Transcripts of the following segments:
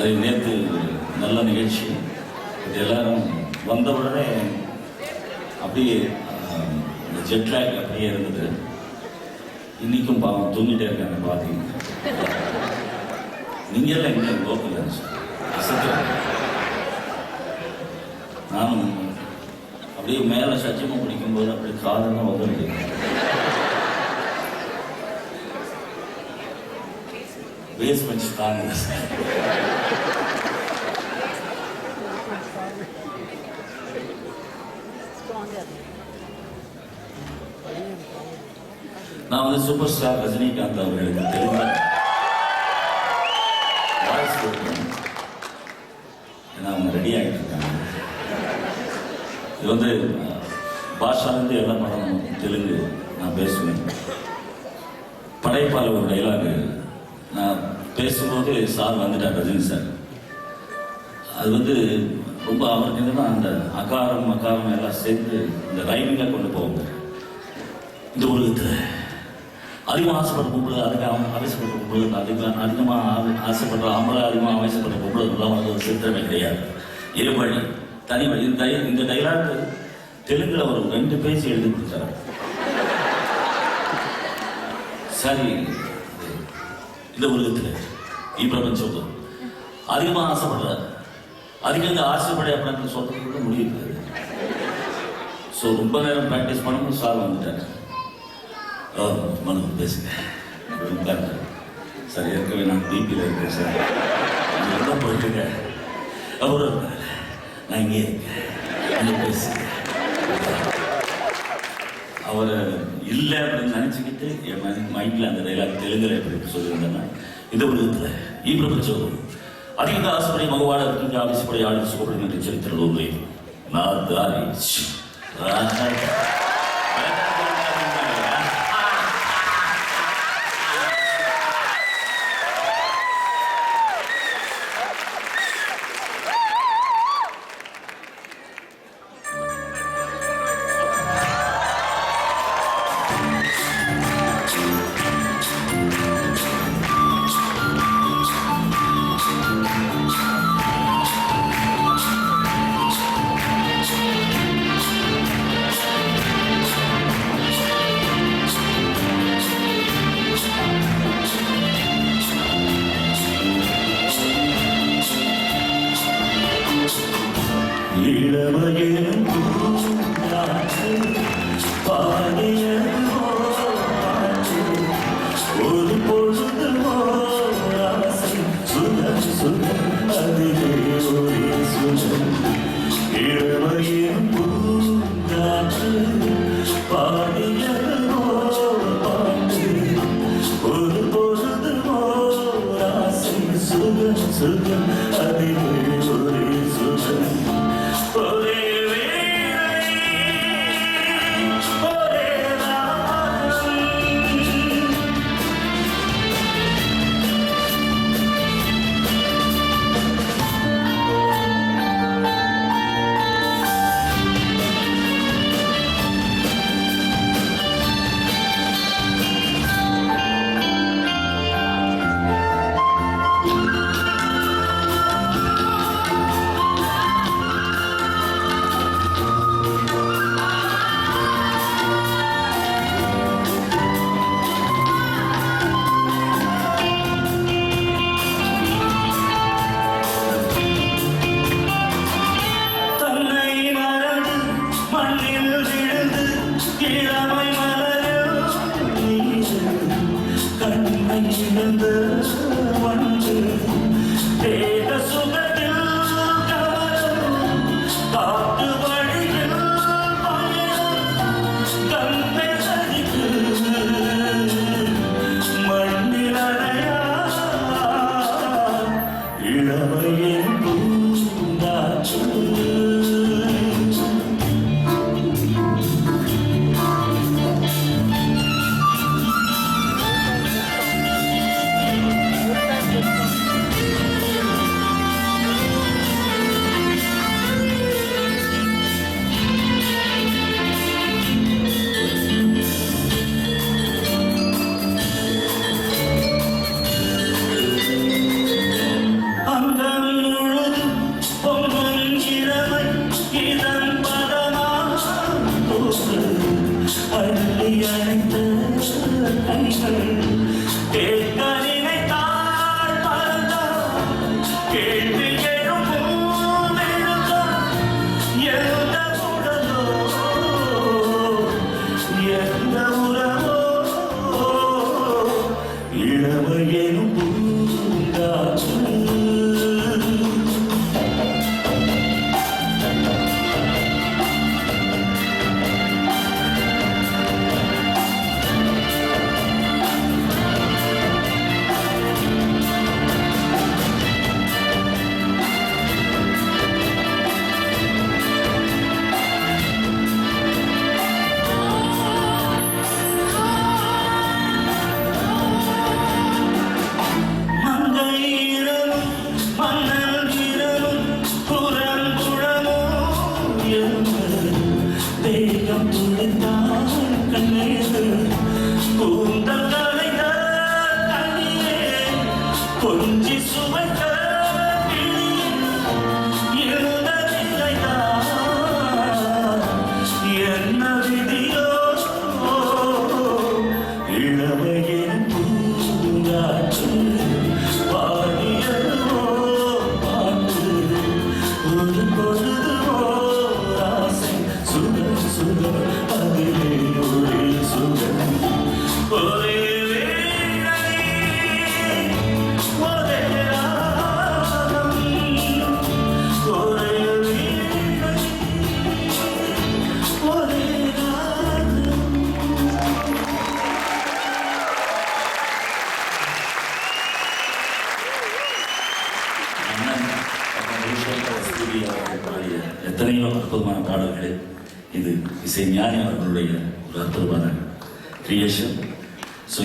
அது நேற்று நல்ல நிகழ்ச்சி. எல்லாரும் வந்த உடனே அப்படியே இந்த ஜெட்லாக் அப்படியே இருந்தது. இன்றைக்கும் பாவம் தூங்கிட்டே இருக்காங்க. பார்த்தீங்க நீங்கள் எல்லாம் எங்கே லோக்கல் நானும் அப்படியே மேலே சத்தியமாக பிடிக்கும்போது அப்படி காதெல்லாம் உதவுது. பேஸ்மெண்ட் தாங்க. நான் வந்து சூப்பர் ஸ்டார் ரஜினிகாந்த் அவர்களுக்கு தெலுங்கு வாய்ஸ் கொடுத்தேன். ஏன்னா அவங்க ரெடி ஆகிட்டு இருக்காங்க. இது வந்து பாஷாலேருந்து எல்லா படமும் தெலுங்கு நான் பேசுவேன். படைப்பாளர் ஒரு டைலாகு நான் பேசும்போது சார் வந்துட்டார், ரஜினி சார். அது வந்து ரொம்ப அவருக்கு என்னன்னா அந்த அகாரம் எல்லாம் சேர்ந்து இந்த ரைமிங்கில் கொண்டு போவாங்க. இந்த உலகத்தில் அதிகமாக ஆசைப்படுற பொம்பளை, அதுக்கு ஆவேசப்படுற பொம்பளை, அதிகமாக ஆசைப்படுற ஆம்பளை, அதிகமாக ஆவேசப்படுற பொம்பளைலாம் வந்து ஒரு சித்திரமே கிடையாது. இருவழி தனி வழி. இந்த டைலாக் தெலுங்குல ஒரு 2 பேஜ் எழுதி கொடுத்தாரு. சரி, இந்த உலகத்தில் பிரபஞ்சம் அதிகமாக ஆசைப்படுறாரு, அதிகம் இந்த ஆசைப்படைய அப்படின்னு சொல்றது கூட முடியுது. ஸோ ரொம்ப நேரம் ப்ராக்டிஸ் பண்ணும்போது சார் வந்துட்டார். மனு பேசுங்க சார், ஏற்கனவே நான் பிபியில் இருக்கேன் சார், எங்கே போயிட்டுங்க அவரும் நான் இங்கே இருக்கேன் பேசுங்க. அவர் இல்லை அப்படின்னு நினச்சிக்கிட்டு என் மைண்டில் அந்த டைலாக் தெலுங்குல எப்படி சொல்லியிருந்தேன்னா, இந்த உலகத்தில் பிரபஞ்சம் அதிக ஆசைப்படை மகவாட இருக்கின்ற ஆவேசப்படை ஆளுநர் சுகப்படும் என்று சரித்திரலோடு நான் தாரி ஒரு பொழுது சுகம் அதிலே ஒரே சுகம் இளமையின் பூங்காற்று பாடியதோ பாட்டு ஒரு பொழுது ஆசை சுகம் சுகம் அதிலே ஒரே சுகம் ஒரே கைகள் கேட்க நினைத்தால் மறந்தால் கேள்வி எழுப்பும் எழுந்தால் எந்த உடலோ எந்த உறவோ இளமையெனும் பூங்காற்று தேகம் துளைத்தான் கண்ணீர் கூந்தல் கலைந்த கண்ணியே கொஞ்சி சுவைத்த இருந்த நிலைதான் என்ன விதியோ இளமையின் பூங்காற்று பாடியதோ பாட்டு ஒரு பொழுதுவோ ஆசை சுகம் சுகம் அதிலே ஒரே சுகம் ஒரே வேளை ஒரே ராகம் ஒரே வேளை ஒரே ராகம். எத்தனையோ அற்புதமான பாடல்களே இது இசை ஞானி அவர்களுடைய ஒரு அற்புதமான கிரியேஷன். ஸோ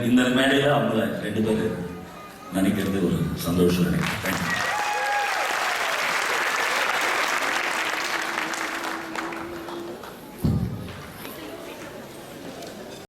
இந்த மேடையில் அவங்கள 2 பேர் நினைக்கிறது ஒரு சந்தோஷம் எனக்கு. தேங்க்யூ.